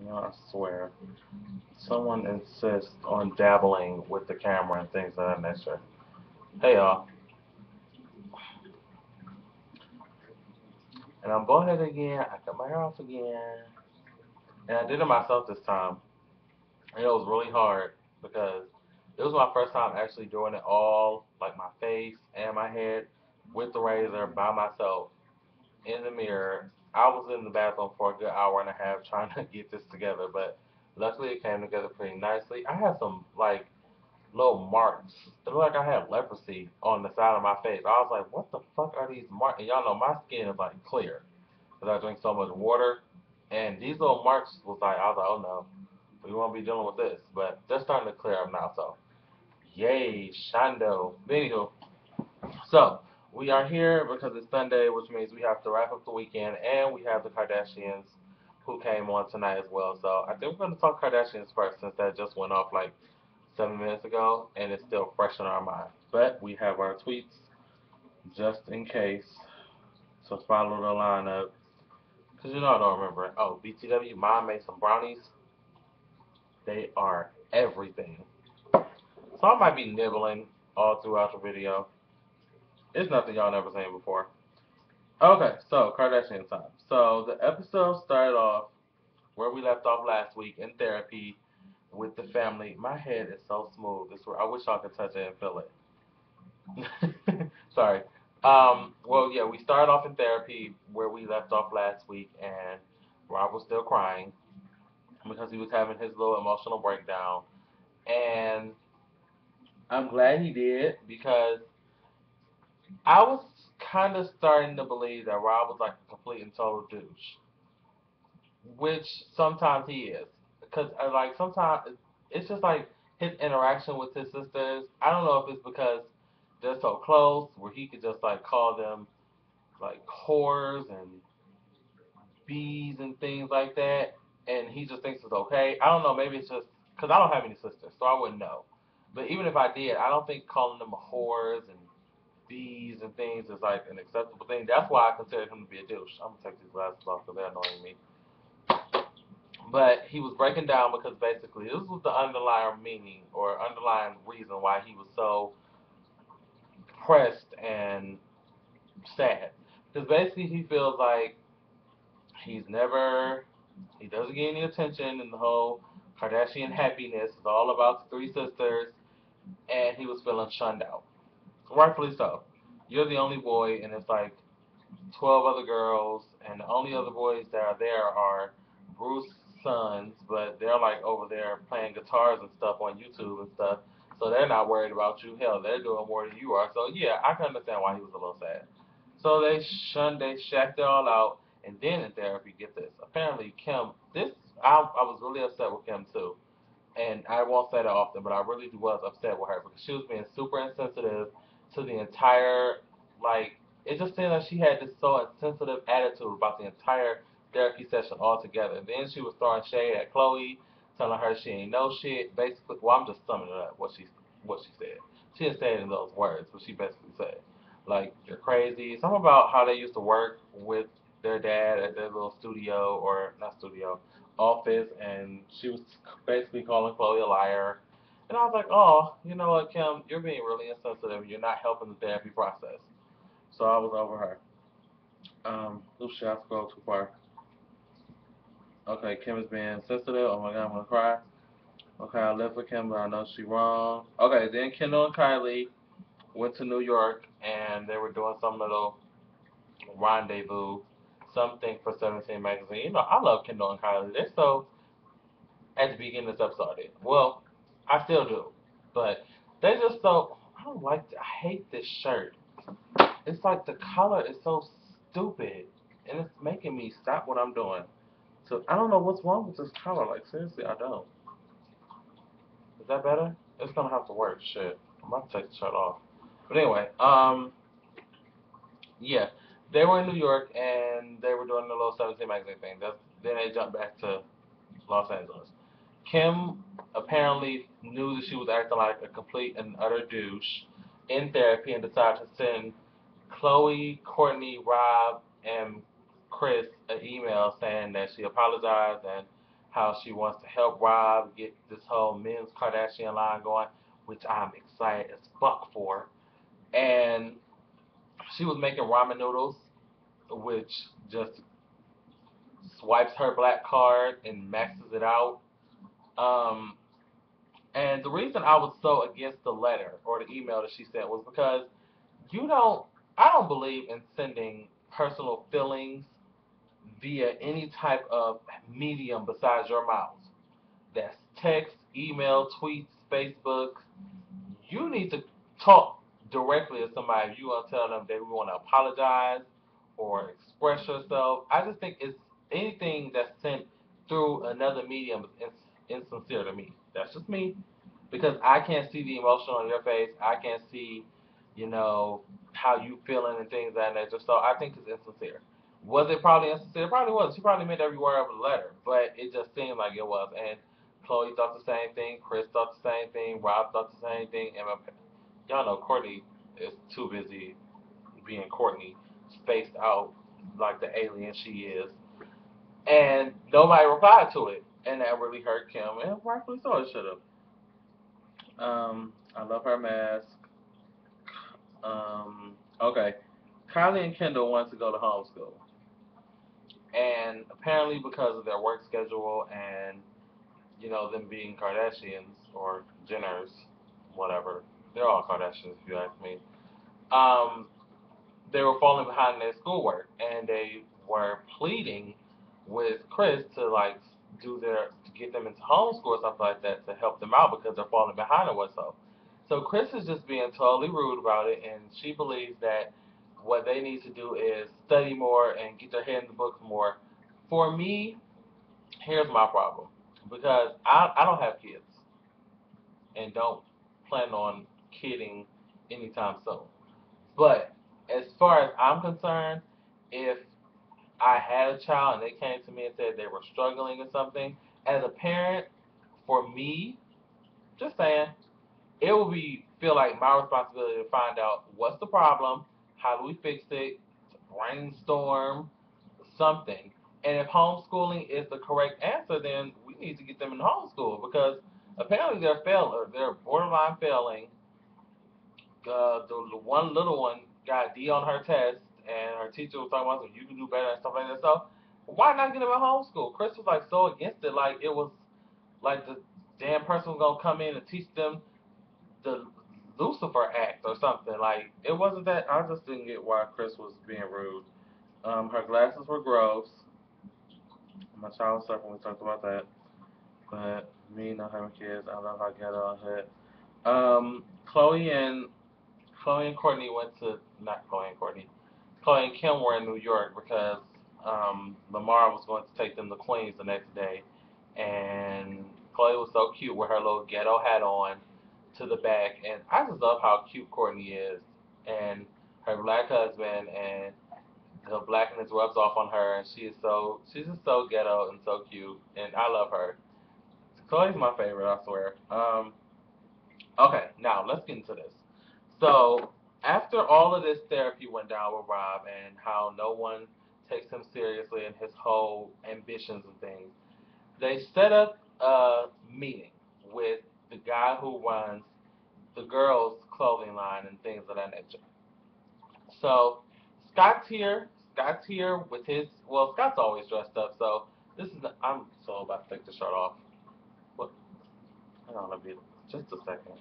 You know, I swear. Someone insists on dabbling with the camera and things of that nature. Hey y'all. And I'm bald headed again. I cut my hair off again. And I did it myself this time. And it was really hard because it was my first time actually doing it all, like my face and my head, with the razor by myself in the mirror. I was in the bathroom for a good hour and a half trying to get this together, but luckily it came together pretty nicely. I had some like little marks. It looked like I had leprosy on the side of my face. I was like, what the fuck are these marks? And y'all know my skin is like clear because I drink so much water. And these little marks was like, I was like, oh no, we won't be dealing with this. But they're starting to clear up now, so yay, Shando. Anywho, so we are here because it's Sunday, which means we have to wrap up the weekend, and we have the Kardashians who came on tonight as well. So I think we're going to talk Kardashians first since that just went off like 7 minutes ago, and it's still fresh in our mind. But we have our tweets just in case. So follow the lineup. Because you know I don't remember it. Oh, BTW, Mom made some brownies. They are everything. So I might be nibbling all throughout the video. It's nothing y'all never seen before. Okay, so Kardashian time. So the episode started off where we left off last week in therapy with the family. My head is so smooth. I wish y'all could touch it and feel it. Sorry. Well, yeah, we started off in therapy where we left off last week, and Rob was still crying because he was having his little emotional breakdown. And I'm glad he did because I was kind of starting to believe that Rob was like a complete and total douche, which sometimes he is. Because like sometimes it's just like his interaction with his sisters. I don't know if it's because they're so close where he could just like call them like whores and bees and things like that, and he just thinks it's okay. I don't know. Maybe it's just because I don't have any sisters, so I wouldn't know. But even if I did, I don't think calling them whores and bees and things is like an acceptable thing. That's why I consider him to be a douche. I'm gonna take these glasses off because they're annoying me. But he was breaking down because basically this was the underlying meaning or underlying reason why he was so depressed and sad. Because basically he feels like he's never, he doesn't get any attention, and the whole Kardashian happiness is all about the three sisters, and he was feeling shunned out. Rightfully so. You're the only boy, and it's like 12 other girls, and the only other boys that are there are Bruce's sons, but they're like over there playing guitars and stuff on YouTube and stuff. So they're not worried about you. Hell, they're doing more than you are. So yeah, I can understand why he was a little sad. So they shacked it all out, and then in therapy, get this. Apparently, Kim, I was really upset with Kim too, and I won't say that often, but I really was upset with her because she was being super insensitive to the entire, like, it just seemed like she had this so insensitive attitude about the entire therapy session altogether. Then she was throwing shade at Chloe, telling her she ain't know shit. Basically, well, I'm just summing it up what she said. She didn't say it in those words, but she basically said, like, you're crazy. Something about how they used to work with their dad at their little studio, or not studio, office, and she was basically calling Chloe a liar. And I was like, oh, you know what, Kim, you're being really insensitive. You're not helping the therapy process. So I was over her. Oops, should I scroll too far? Okay, Kim is being sensitive. Oh my god, I'm gonna cry. Okay, I left with Kim, but I know she wrong. Okay, then Kendall and Kylie went to New York, and they were doing some little rendezvous, something for 17 magazine. You know, I love Kendall and Kylie. They're so at the beginning of this episode. I did. Well, I still do, but they just so I don't like. I hate this shirt. It's like the color is so stupid, and it's making me stop what I'm doing. So I don't know what's wrong with this color. Like seriously, I don't. Is that better? It's gonna have to work. Shit, I'm about to take the shirt off. But anyway, yeah, they were in New York and they were doing the little 17 magazine thing. Then they jumped back to Los Angeles. Kim apparently knew that she was acting like a complete and utter douche in therapy and decided to send Chloe, Courtney, Rob, and Chris an email saying that she apologized and how she wants to help Rob get this whole men's Kardashian line going, which I'm excited as fuck for. And she was making ramen noodles, which just swipes her black card and maxes it out. Um, and the reason I was so against the letter or the email that she sent was because you don't, I don't believe in sending personal feelings via any type of medium besides your mouth. That's text, email, tweets, Facebook. You need to talk directly to somebody. If you want to tell them they want to apologize or express yourself, I just think it's anything that's sent through another medium is insincere to me. That's just me because I can't see the emotion on your face. I can't see, you know, how you feeling and things of that nature. So I think it's insincere. Was it probably insincere? It probably was. She probably meant every word of the letter, but it just seemed like it was. And Chloe thought the same thing. Chris thought the same thing. Rob thought the same thing. And y'all know Courtney is too busy being Courtney, spaced out like the alien she is. And nobody replied to it. And that really hurt Kim. And rightfully so, it should have. I love her mask. Okay. Kylie and Kendall want to go to homeschool. And apparently because of their work schedule and, you know, them being Kardashians or Jenners, whatever. They're all Kardashians if you ask me. Um, they were falling behind in their schoolwork and they were pleading with Chris to like do their to get them into homeschool or something like that to help them out because they're falling behind or what's so. So Chris is just being totally rude about it and she believes that what they need to do is study more and get their head in the books more. For me, here's my problem. Because I don't have kids and don't plan on kidding anytime soon. But as far as I'm concerned, if I had a child and they came to me and said they were struggling or something, as a parent, for me, just saying, it would be feel like my responsibility to find out what's the problem, how do we fix it, brainstorm something. And if homeschooling is the correct answer, then we need to get them in homeschool because apparently they're borderline failing. The one little one got a D on her test, and her teacher was talking about you can do better and stuff like that. So why not get them in homeschool? Chris was like so against it, like it was like the damn person was gonna come in and teach them the Lucifer Act or something. Like it wasn't that. I just didn't get why Chris was being rude. Her glasses were gross. My child was suffering. We talked about that. But me not having kids, I love how ghetto I had. Chloe and Courtney went to not Chloe and Courtney. Chloe and Kim were in New York because Lamar was going to take them to Queens the next day, and Chloe was so cute with her little ghetto hat on to the back, and I just love how cute Courtney is, and her black husband, and the blackness rubs off on her, and she's just so ghetto and so cute, and I love her. Chloe's my favorite, I swear. Okay, now let's get into this. So after all of this therapy went down with Rob and how no one takes him seriously and his whole ambitions and things, they set up a meeting with the guy who runs the girls' clothing line and things of that nature. So Scott's here. Scott's here with his. Well, Scott's always dressed up. So this is. I'm so about to take the shirt off. What? Hang on, let me just a second.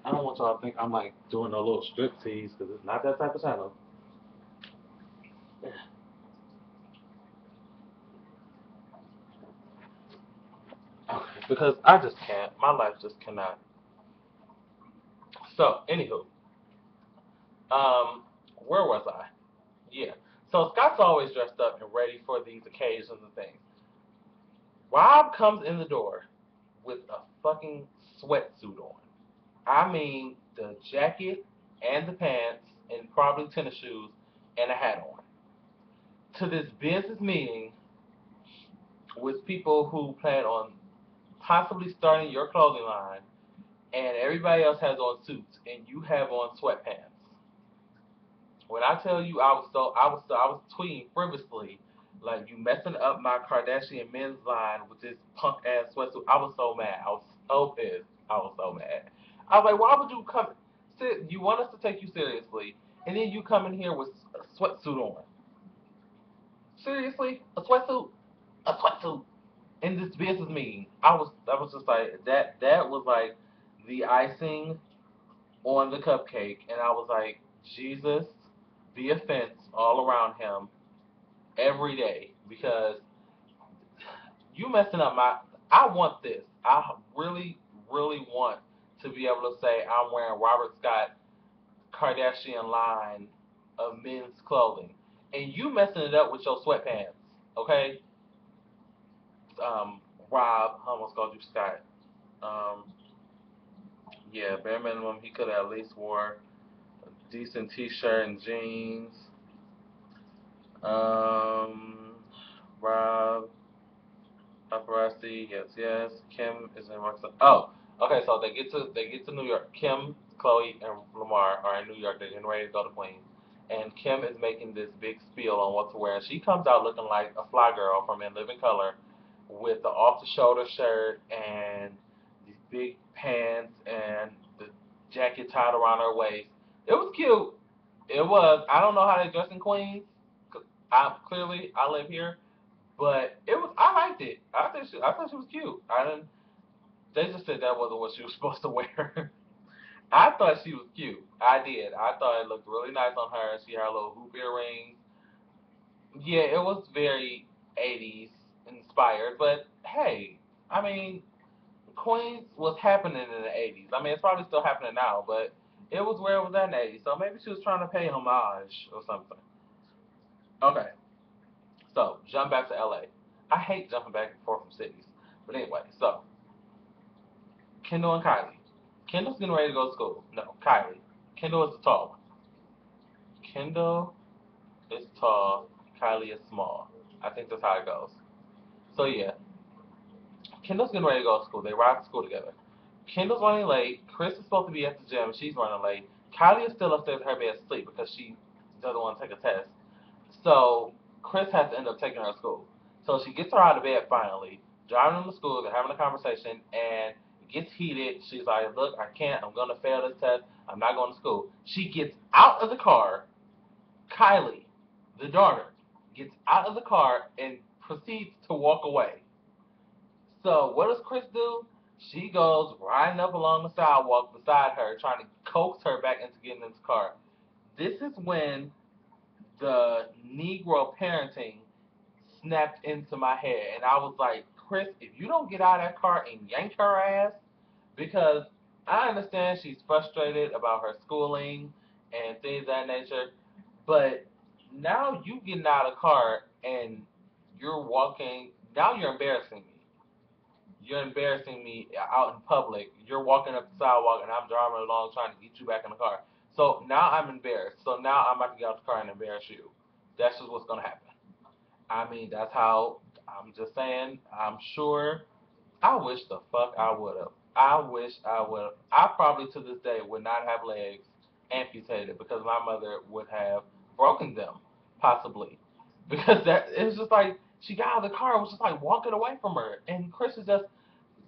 I don't want y'all to think I'm like doing a little strip tease because it's not that type of channel. Because I just can't. My life just cannot. So, anywho, where was I? Yeah. So Scott's always dressed up and ready for these occasions and things. Rob comes in the door with a fucking sweatsuit on. I mean, the jacket and the pants and probably tennis shoes and a hat on. To this business meeting with people who plan on possibly starting your clothing line and everybody else has on suits and you have on sweatpants. When I tell you I was tweeting frivolously Like, you messing up my Kardashian men's line with this punk ass sweatsuit. I was so mad. I was so pissed. I was so mad. I was like, why would you come? You want us to take you seriously, and then you come in here with a sweatsuit on. Seriously, a sweatsuit, a sweatsuit in this business meeting. I was just like that. That was like the icing on the cupcake, and I was like, Jesus, the offense all around him every day because you messing up my. I want this. I really, really want to be able to say I'm wearing Robert Scott Kardashian line of men's clothing, and you messing it up with your sweatpants. Okay, Rob, I almost called you Scott. Um, yeah, bare minimum, he could have at least wore a decent T-shirt and jeans. Um, Rob, paparazzi, yes, yes. Kim is in Rockstar. Oh, okay. So they get to New York. Kim, Chloe, and Lamar are in New York. They're getting ready to go to Queens, and Kim is making this big spiel on what to wear. And she comes out looking like a fly girl from In Living Color, with the off-the-shoulder shirt and these big pants and the jacket tied around her waist. It was cute. It was. I don't know how they dress in Queens. 'Cause I live here, but it was. I liked it. I thought she was cute. I didn't. They just said that wasn't what she was supposed to wear. I thought she was cute. I did. I thought it looked really nice on her. She had a little hoop earrings. Yeah, it was very 80s inspired, but hey, I mean, Queens was happening in the 80s. I mean, it's probably still happening now, but it was where it was at in the 80s. So maybe she was trying to pay homage or something. Okay, so jump back to LA. I hate jumping back and forth from cities. But anyway, so Kendall and Kylie. Kendall's getting ready to go to school. No, Kylie. Kendall is the tall one. Kendall is tall. Kylie is small. I think that's how it goes. So yeah, Kendall's getting ready to go to school. They ride to school together. Kendall's running late. Chris is supposed to be at the gym. She's running late. Kylie is still upstairs in her bed asleep because she doesn't want to take a test. So Chris has to end up taking her to school. So she gets her out of bed finally, driving them to school. They're having a conversation, and it gets heated. She's like, "Look, I can't. I'm going to fail this test. I'm not going to school." She gets out of the car. Kylie, the daughter, gets out of the car and proceeds to walk away. So what does Chris do? She goes riding up along the sidewalk beside her, trying to coax her back into getting into the car. This is when the Negro parenting snapped into my head, and I was like, Chris, if you don't get out of that car and yank her ass, because I understand she's frustrated about her schooling and things of that nature, but now you getting out of the car and you're walking. Now you're embarrassing me. You're embarrassing me out in public. You're walking up the sidewalk and I'm driving along trying to get you back in the car. So now I'm embarrassed. So now I'm about to get out the car and embarrass you. That's just what's gonna happen. I mean, that's how. I'm just saying. I'm sure. I wish the fuck I would have. I wish I would have. I probably to this day would not have legs amputated because my mother would have broken them, possibly. Because that it was just like she got out of the car, it was just like walking away from her, and Chris is just,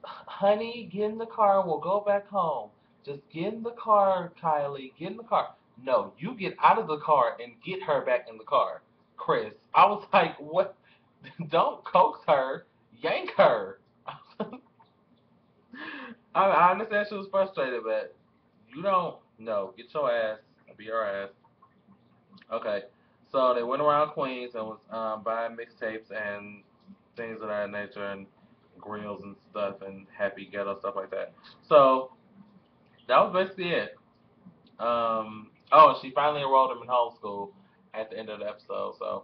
honey, get in the car. We'll go back home. Just get in the car, Kylie. Get in the car. No, you get out of the car and get her back in the car, Chris. I was like, what? Don't coax her. Yank her. I understand she was frustrated, but you don't. No, get your ass. Be your ass. Okay. So they went around Queens and was buying mixtapes and things of that nature and grills and stuff and happy ghetto stuff like that. So that was basically it. Oh, and she finally enrolled him in homeschool at the end of the episode. So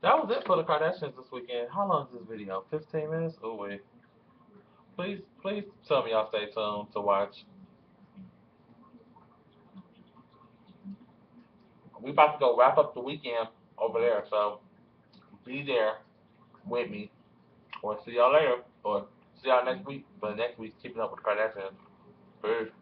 that was it for the Kardashians this weekend. How long is this video? 15 minutes? Oh wait. Please, please tell me y'all stay tuned to watch. We about to go wrap up the weekend over there, so be there with me. Or see y'all later. Or see y'all next week. But next week's keeping up with the Kardashians. Peace.